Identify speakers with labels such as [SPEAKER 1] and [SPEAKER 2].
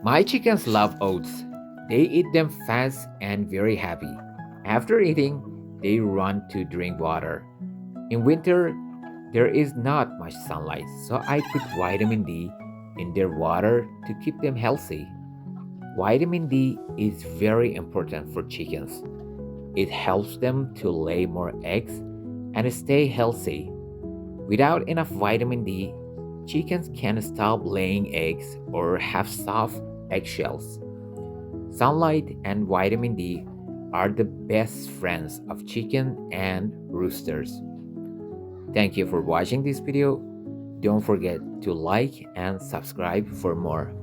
[SPEAKER 1] My chickens love oats. They eat them fast and very happy. After eating, they run to drink water. In winter, there is not much sunlight, so I put vitamin D in their water to keep them healthy. Vitamin D is very important for chickens. It helps them to lay more eggs and stay healthy. Without enough vitamin D, chickens can stop laying eggs or have soft eggshells. Sunlight and vitamin D are the best friends of chicken and roosters. Thank you for watching this video. Don't forget to like and subscribe for more